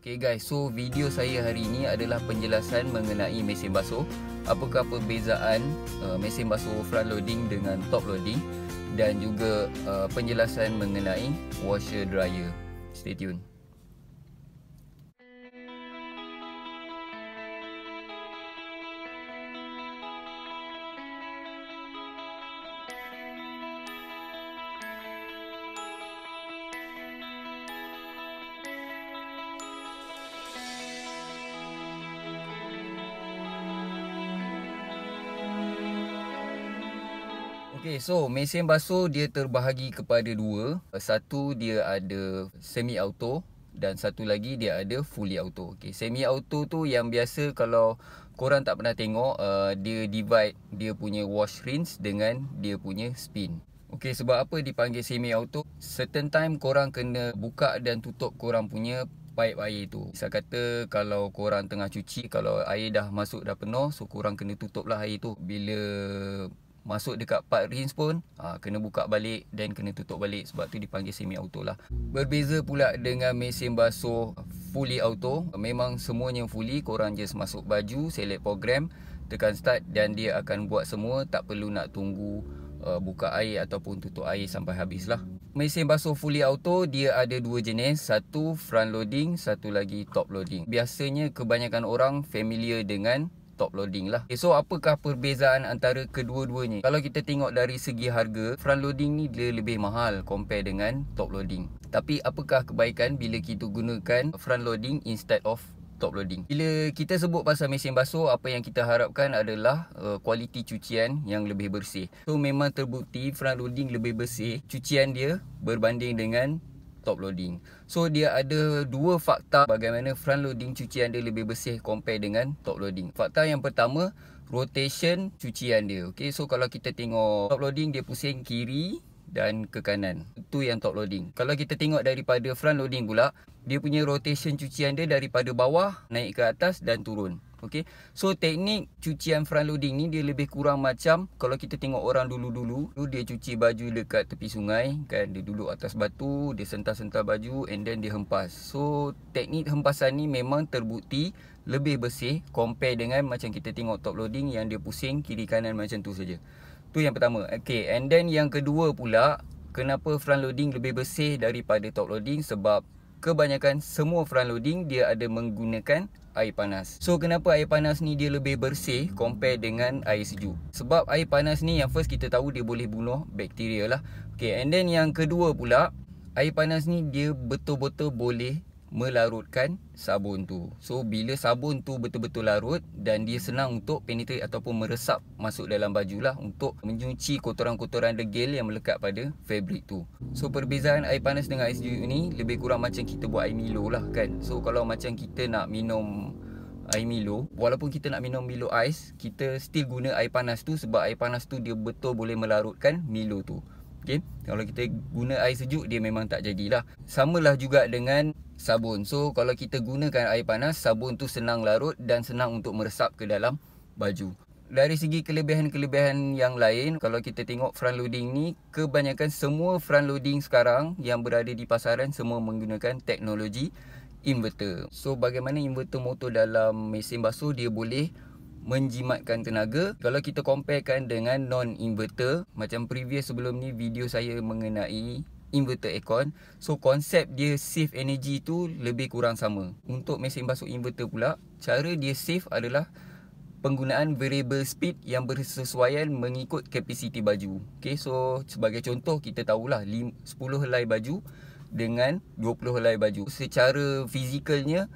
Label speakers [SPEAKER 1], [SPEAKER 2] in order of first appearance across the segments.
[SPEAKER 1] Okay guys, so video saya hari ini adalah penjelasan mengenai mesin basuh. Apakah perbezaan mesin basuh front loading dengan top loading, dan juga penjelasan mengenai washer dryer. Stay tune. Okay, so mesin basuh dia terbahagi kepada dua. Satu dia ada semi auto dan satu lagi dia ada fully auto. Okay, semi auto tu yang biasa kalau korang tak pernah tengok, dia divide dia punya wash rinse dengan dia punya spin. Okay, sebab apa dipanggil semi auto? Certain time korang kena buka dan tutup korang punya pipe air tu. Saya kata kalau korang tengah cuci, kalau air dah masuk dah penuh, so korang kena tutup lah air tu. Bila masuk dekat part rinse pun kena buka balik dan kena tutup balik. Sebab tu dipanggil semi auto lah. Berbeza pula dengan mesin basuh fully auto. Memang semuanya fully, korang just masuk baju, select program, tekan start dan dia akan buat semua. Tak perlu nak tunggu buka air ataupun tutup air sampai habis lah. Mesin basuh fully auto dia ada dua jenis. Satu front loading, satu lagi top loading. Biasanya kebanyakan orang familiar dengan top loading lah. Okay, so apakah perbezaan antara kedua-duanya? Kalau kita tengok dari segi harga, front loading ni dia lebih mahal compare dengan top loading. Tapi apakah kebaikan bila kita gunakan front loading instead of top loading? Bila kita sebut pasal mesin basuh, apa yang kita harapkan adalah kualiti cucian yang lebih bersih. So memang terbukti front loading lebih bersih cucian dia berbanding dengan top loading. So dia ada dua fakta bagaimana front loading cucian dia lebih bersih compare dengan top loading. Fakta yang pertama, rotation cucian dia. Okay, so kalau kita tengok top loading dia pusing kiri dan ke kanan. Itu yang top loading. Kalau kita tengok daripada front loading pula, dia punya rotation cucian dia daripada bawah naik ke atas dan turun. Okay, so teknik cucian front loading ni dia lebih kurang macam kalau kita tengok orang dulu-dulu dia cuci baju dekat tepi sungai kan. Dia duduk atas batu, dia sentar-sentar baju and then dia hempas. So teknik hempasan ni memang terbukti lebih bersih compare dengan macam kita tengok top loading yang dia pusing kiri kanan macam tu saja. Tu yang pertama. Okay, and then yang kedua pula, kenapa front loading lebih bersih daripada top loading? Sebab kebanyakan semua front loading dia ada menggunakan air panas. So kenapa air panas ni dia lebih bersih compare dengan air sejuk? Sebab air panas ni yang first kita tahu dia boleh bunuh bakteria lah. Okay, and then yang kedua pula, air panas ni dia betul-betul boleh melarutkan sabun tu. So bila sabun tu betul-betul larut dan dia senang untuk penetrate ataupun meresap masuk dalam baju lah, untuk menyuci kotoran-kotoran degil yang melekat pada fabric tu. So perbezaan air panas dengan air sejuk ni lebih kurang macam kita buat air Milo lah kan. So kalau macam kita nak minum air Milo, walaupun kita nak minum Milo ais, kita still guna air panas tu sebab air panas tu dia betul boleh melarutkan Milo tu. Okay, kalau kita guna air sejuk dia memang tak jadilah. Samalah juga dengan sabun. So kalau kita gunakan air panas, sabun tu senang larut dan senang untuk meresap ke dalam baju. Dari segi kelebihan-kelebihan yang lain, kalau kita tengok front loading ni, kebanyakan semua front loading sekarang yang berada di pasaran semua menggunakan teknologi inverter. So bagaimana inverter motor dalam mesin basuh, dia boleh menjimatkan tenaga. Kalau kita comparekan dengan non-inverter, macam previous sebelum ni video saya mengenai inverter aircon, so konsep dia save energy tu lebih kurang sama. Untuk mesin basuh inverter pula, cara dia save adalah penggunaan variable speed yang bersesuaian mengikut kapasiti baju. Okay, so sebagai contoh kita tahulah 10 helai baju dengan 20 helai baju. Secara fizikalnya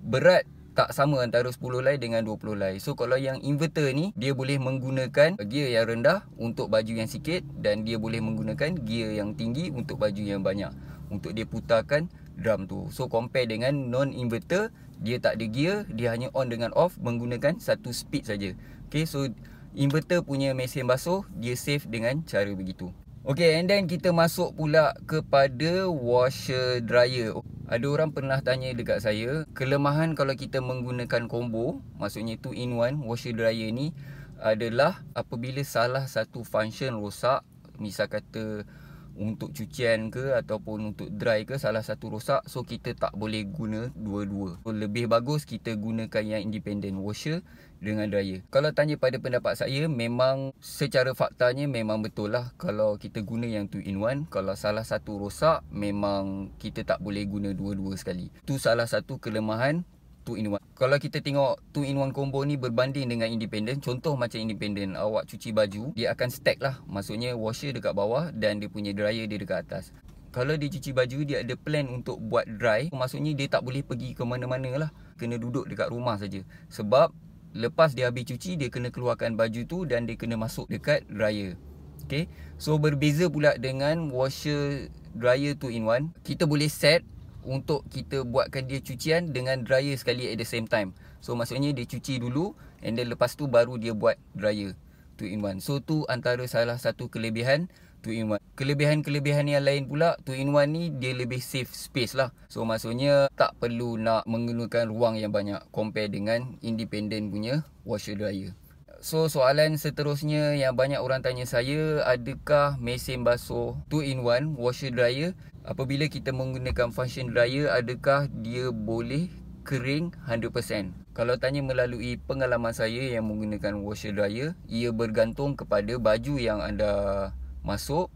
[SPEAKER 1] berat tak sama antara 10 helai dengan 20 helai. So kalau yang inverter ni, dia boleh menggunakan gear yang rendah untuk baju yang sikit, dan dia boleh menggunakan gear yang tinggi untuk baju yang banyak, untuk dia putarkan drum tu. So compare dengan non-inverter, dia tak ada gear, dia hanya on dengan off menggunakan satu speed saja. Okay, so inverter punya mesin basuh dia save dengan cara begitu. Okay, and then kita masuk pula kepada washer dryer. Ada orang pernah tanya dekat saya, kelemahan kalau kita menggunakan combo, maksudnya 2 in 1 washer dryer ni adalah apabila salah satu function rosak. Misal kata untuk cucian ke ataupun untuk dry ke, salah satu rosak, so kita tak boleh guna dua-dua. So, lebih bagus kita gunakan yang independent washer dengan dryer. Kalau tanya pada pendapat saya, memang secara faktanya memang betul lah kalau kita guna yang 2-in-1. Kalau salah satu rosak, memang kita tak boleh guna dua-dua sekali. Itu salah satu kelemahan 2-in-1. Kalau kita tengok 2-in-1 combo ni berbanding dengan independent, contoh macam independent, awak cuci baju, dia akan stack lah. Maksudnya washer dekat bawah dan dia punya dryer dia dekat atas. Kalau dia cuci baju, dia ada plan untuk buat dry, maksudnya dia tak boleh pergi ke mana-mana lah. Kena duduk dekat rumah saja. Sebab lepas dia habis cuci, dia kena keluarkan baju tu dan dia kena masuk dekat dryer. Okay, so berbeza pula dengan washer dryer 2-in-1. Kita boleh set untuk kita buatkan dia cucian dengan dryer sekali at the same time. So maksudnya dia cuci dulu and then lepas tu baru dia buat dryer 2-in-1. So tu antara salah satu kelebihan 2-in-1. Kelebihan-kelebihan yang lain pula, 2-in-1 ni dia lebih save space lah. So maksudnya tak perlu nak menggunakan ruang yang banyak compare dengan independent punya washer dryer. So soalan seterusnya yang banyak orang tanya saya, adakah mesin basuh 2-in-1 washer dryer, apabila kita menggunakan function dryer, adakah dia boleh kering 100%? Kalau tanya melalui pengalaman saya yang menggunakan washer dryer, ia bergantung kepada baju yang anda masuk,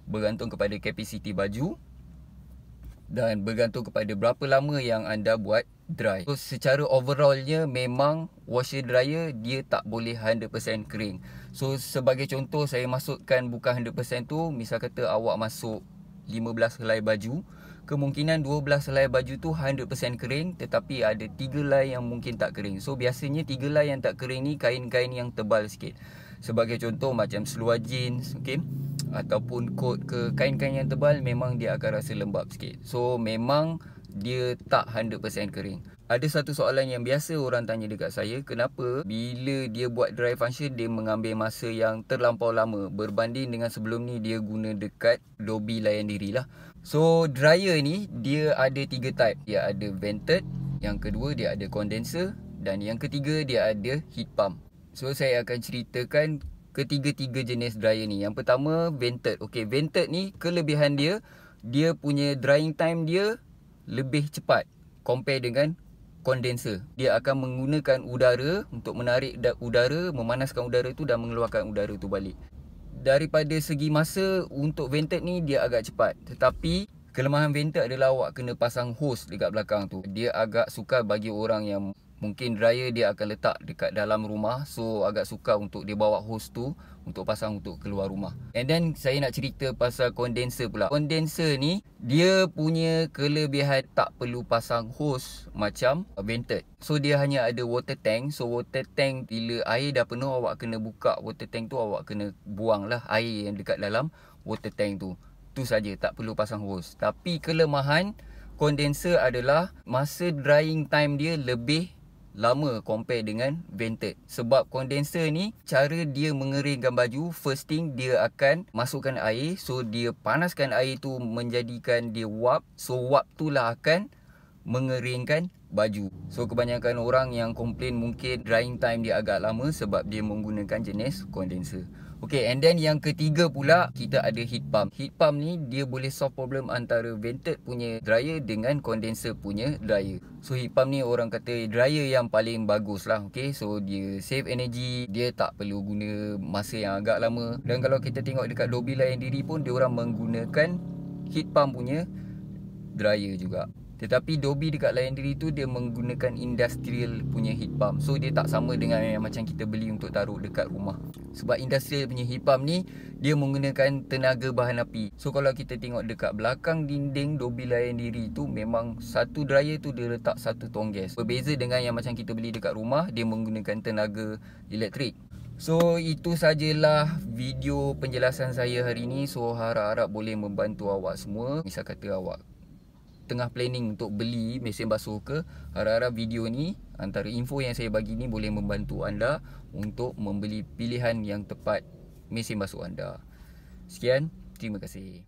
[SPEAKER 1] bergantung kepada kapasiti baju dan bergantung kepada berapa lama yang anda buat dry. So secara overallnya memang washer dryer dia tak boleh 100% kering. So sebagai contoh, saya masukkan bukan 100% tu, misal kata awak masuk 15 helai baju, kemungkinan 12 helai baju tu 100% kering, tetapi ada 3 helai yang mungkin tak kering. So biasanya 3 helai yang tak kering ni kain-kain yang tebal sikit. Sebagai contoh macam seluar jeans, okay, ataupun coat ke, kain-kain yang tebal memang dia akan rasa lembap sikit. So memang dia tak 100% kering. Ada satu soalan yang biasa orang tanya dekat saya, kenapa bila dia buat dry function dia mengambil masa yang terlampau lama berbanding dengan sebelum ni dia guna dekat Dobby layan diri lah. So dryer ni dia ada 3 type. Dia ada vented, yang kedua dia ada condenser, dan yang ketiga dia ada heat pump. So saya akan ceritakan ketiga-tiga jenis dryer ni. Yang pertama vented. Okay, vented ni kelebihan dia, dia punya drying time dia lebih cepat compare dengan condenser. Dia akan menggunakan udara untuk menarik udara, memanaskan udara tu dan mengeluarkan udara tu balik. Daripada segi masa, untuk vented ni dia agak cepat. Tetapi kelemahan vented adalah awak kena pasang hose dekat belakang tu. Dia agak sukar bagi orang yang mungkin dryer dia akan letak dekat dalam rumah, so agak sukar untuk dia bawa hose tu untuk pasang untuk keluar rumah. And then saya nak cerita pasal condenser pula. Condenser ni dia punya kelebihan tak perlu pasang hose macam vented. So dia hanya ada water tank. So water tank bila air dah penuh, awak kena buka water tank tu, awak kena buang lah air yang dekat dalam water tank tu. Tu saja, tak perlu pasang hose. Tapi kelemahan condenser adalah masa drying time dia lebih lama compare dengan vented. Sebab condenser ni cara dia mengeringkan baju, first thing dia akan masukkan air. So dia panaskan air tu menjadikan dia wap. So wap tu lah akan mengeringkan baju. So kebanyakan orang yang komplain mungkin drying time dia agak lama sebab dia menggunakan jenis condenser. Okay, and then yang ketiga pula kita ada heat pump. Heat pump ni dia boleh solve problem antara vented punya dryer dengan condenser punya dryer. So heat pump ni orang kata dryer yang paling bagus lah. Okay, so dia save energy, dia tak perlu guna masa yang agak lama. Dan kalau kita tengok dekat Dobby layan diri pun, dia orang menggunakan heat pump punya dryer juga. Tetapi Dobby dekat layan diri tu dia menggunakan industrial punya heat pump. So dia tak sama dengan yang macam kita beli untuk taruh dekat rumah. Sebab industrial punya heat pump ni dia menggunakan tenaga bahan api. So kalau kita tengok dekat belakang dinding Dobby layan diri tu, memang satu dryer tu dia letak satu tong gas. Berbeza dengan yang macam kita beli dekat rumah, dia menggunakan tenaga elektrik. So itu sajalah video penjelasan saya hari ni. So harap-harap boleh membantu awak semua. Misal kata awak tengah planning untuk beli mesin basuh ke, harap-harap video ni, antara info yang saya bagi ni boleh membantu anda untuk membeli pilihan yang tepat mesin basuh anda. Sekian, terima kasih.